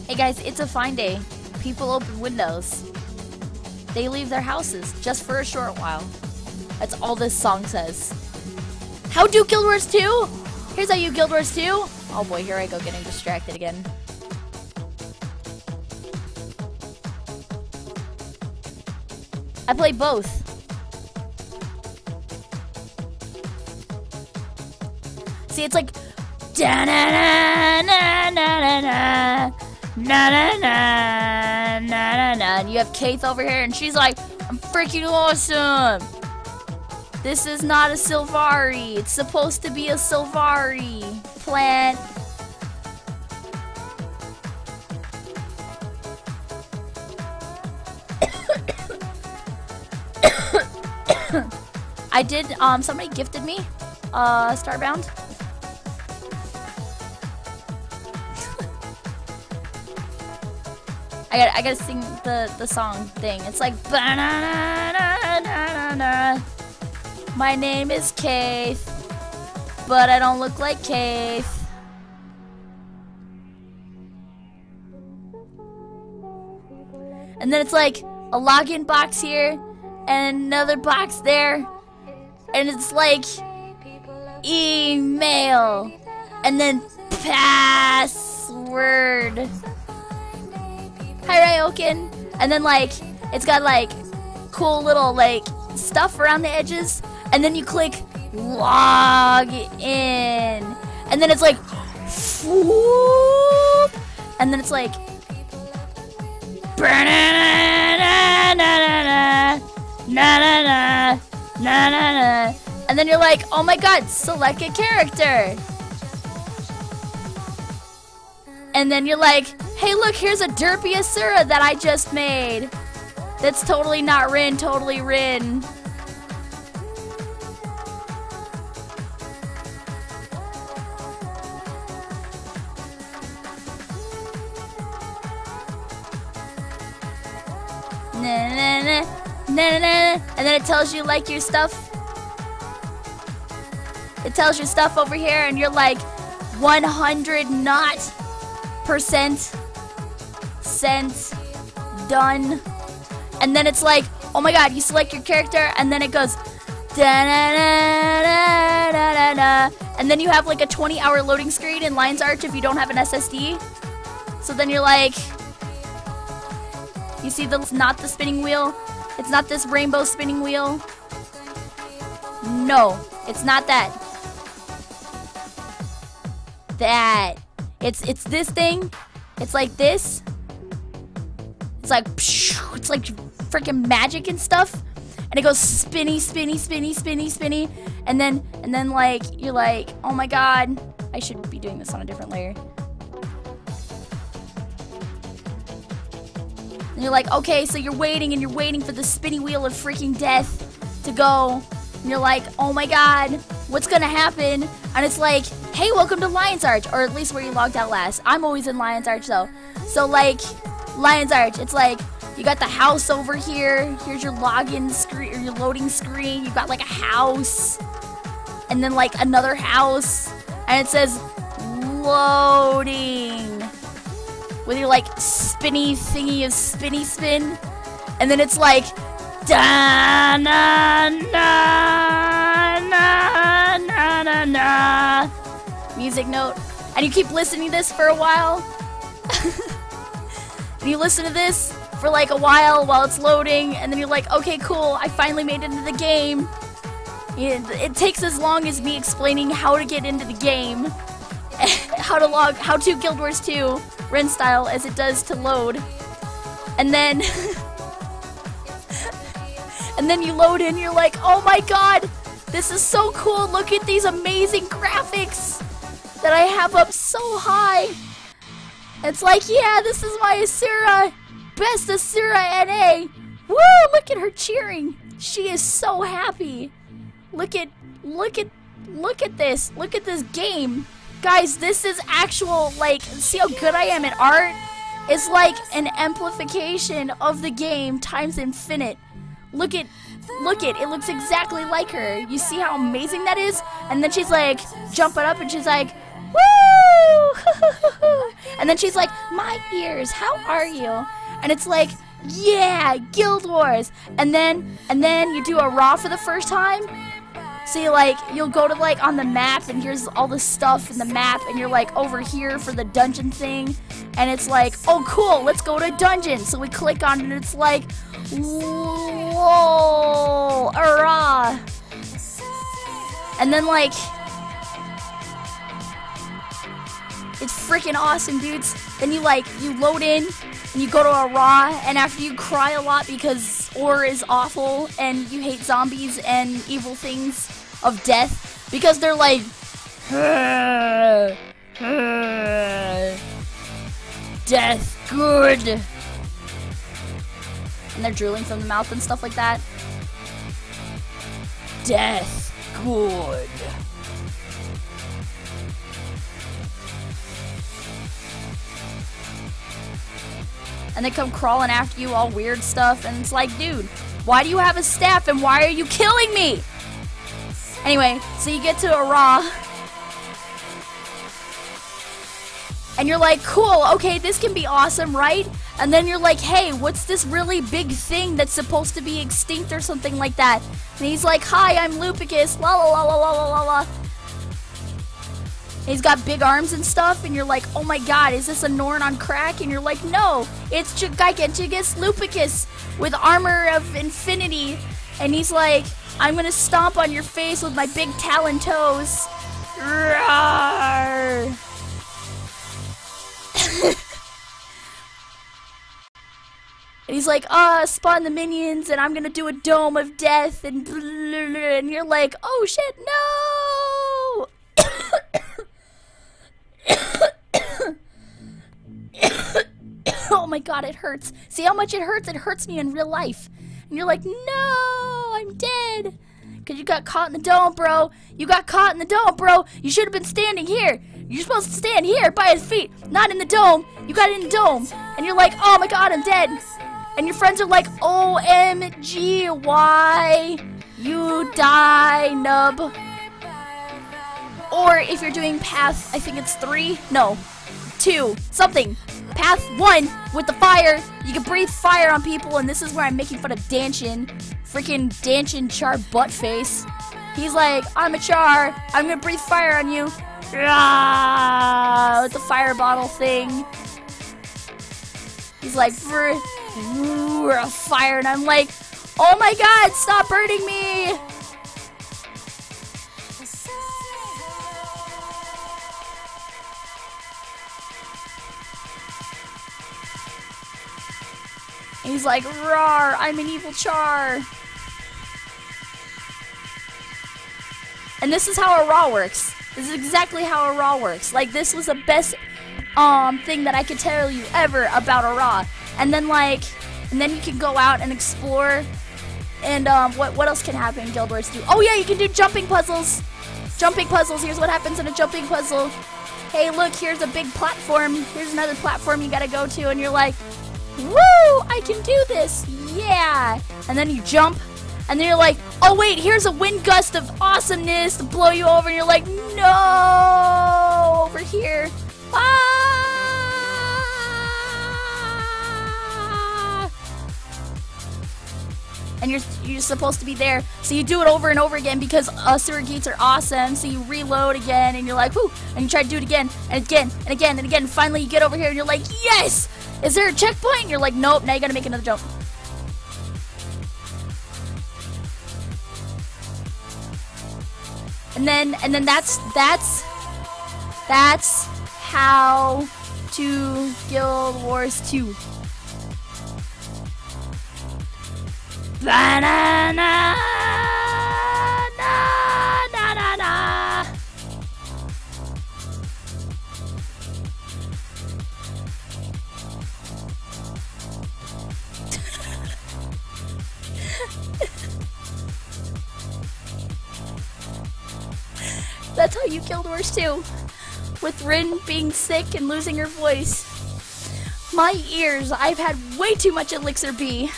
Hey guys, it's a fine day. People open windows. They leave their houses just for a short while. That's all this song says. How do Guild Wars 2? Here's how you Guild Wars 2. Oh boy, here I go getting distracted again. I play both. See, it's like da na na na na na na na na na na. And you have Keith over here, and she's like, "I'm freaking awesome." This is not a Sylvari. It's supposed to be a Sylvari plant. I did, somebody gifted me, Starbound. I gotta sing the song thing. It's like, ba-na-na-na-na-na-na. My name is Keith, but I don't look like Keith. And then it's like a login box here, and another box there. And it's like email and then password. Hi Ryoken. And then like it's got like cool little like stuff around the edges, and then you click log in, and then it's like whoop, and then it's like na-na-na, na-na-na, and then you're like, oh my god, select a character. And then you're like, hey look, here's a derpy Asura that I just made. That's totally not Rin, totally Rin. Na-na-na, na-na-na. And then it tells you like your stuff. It tells your stuff over here, and you're like 100 not percent sent done. And then it's like, oh my god, you select your character, and then it goes da-na-na-na-na-na-na. And then you have like a 20-hour loading screen in Lion's Arch if you don't have an SSD. So then you're like, you see it's not the spinning wheel. It's not this rainbow spinning wheel. No, it's not that. It's this thing. It's like this. It's like freaking magic and stuff. And it goes spinny, spinny, spinny, spinny, spinny. And then like you're like, oh my god, I should be doing this on a different layer. And you're like, okay, so you're waiting and you're waiting for the spinny wheel of freaking death to go. And you're like, oh my god, what's gonna happen? And it's like, hey, welcome to Lion's Arch, or at least where you logged out last. I'm always in Lion's Arch though. So like, Lion's Arch, it's like, you got the house over here. Here's your login screen, or your loading screen. You got like a house, and then like another house, and it says loading with your like spinny thingy of spinny spin, and then it's like da na na na na na na music note, and you keep listening to this for a while. And you listen to this for like a while it's loading, and then you're like, okay, cool, I finally made it into the game. It takes as long as me explaining how to get into the game, how to Guild Wars 2 Rin style as it does to load. And then and then you load in, you're like, oh my god, this is so cool, look at these amazing graphics that I have up so high. It's like, yeah, this is my Asura, best Asura NA. Woo, look at her cheering. She is so happy. Look at this. Look at this game. Guys, this is actual, like, see how good I am at art? It's like an amplification of the game times infinite. Look at, it looks exactly like her. You see how amazing that is? And then she's like, jumping up and she's like, woo! And then she's like, my ears, how are you? And it's like, yeah, Guild Wars. And then you do a raw for the first time. So you'll go to like on the map, and here's all the stuff in the map, and you're like over here for the dungeon thing, and it's like, oh cool, let's go to dungeon. So we click on it, and it's like, whoa, hurrah. And then like, it's freaking awesome, dudes. Then you load in, and you go to a raw, and after you cry a lot because ore is awful, and you hate zombies and evil things of death, because they're like, death, good. And they're drooling from the mouth and stuff like that. Death, good. And they come crawling after you, all weird stuff, and it's like, dude, why do you have a staff, and why are you killing me? Anyway, so you get to a raw, and you're like, cool, okay, this can be awesome, right? And then you're like, hey, what's this really big thing that's supposed to be extinct or something like that? And he's like, hi, I'm Lupicus, la la la la la la la. And he's got big arms and stuff, and you're like, oh my god, is this a Norn on crack? And you're like, no, it's Giganticus Lupicus with armor of infinity. And he's like, I'm gonna stomp on your face with my big talon toes. Roar. And he's like, spawn the minions, and I'm gonna do a dome of death, and blah, blah, blah. And you're like, oh shit, no! Oh my god, it hurts. See how much it hurts? It hurts me in real life. And you're like, no, I'm dead. Because you got caught in the dome, bro. You got caught in the dome, bro. You should have been standing here. You're supposed to stand here by his feet, not in the dome. You got in the dome. And you're like, oh my god, I'm dead. And your friends are like, OMG, why you die, nub? Or if you're doing path, I think it's 3, no, 2, something. Path 1 with the fire, you can breathe fire on people, and this is where I'm making fun of Danchin, freaking Danchin Char Buttface. He's like, I'm a Char, I'm gonna breathe fire on you. With the fire bottle thing. He's like, a fire, and I'm like, oh my god, stop burning me! And he's like, roar, I'm an evil Char. And this is how a raw works. This is exactly how a raw works. Like, this was the best thing that I could tell you ever about a raw. And then you can go out and explore. And what else can happen in Guild Wars 2? Oh yeah, you can do jumping puzzles. Jumping puzzles. Here's what happens in a jumping puzzle. Hey, look, here's a big platform. Here's another platform you gotta go to, and you're like, woo, I can do this. Yeah. And then you jump. And then you're like, oh wait, here's a wind gust of awesomeness to blow you over, and you're like, no, over here. Ah! And you're supposed to be there, so you do it over and over again because sewer gates are awesome. So you reload again, and you're like, whoo, and you try to do it again and again and again and again. And finally, you get over here, and you're like, yes. Is there a checkpoint? And you're like, nope. Now you gotta make another jump. And then that's how to Guild Wars 2. Banana na na na na. That's how you killed Warz 2, with Rin being sick and losing her voice. My ears, I've had way too much Elixir B.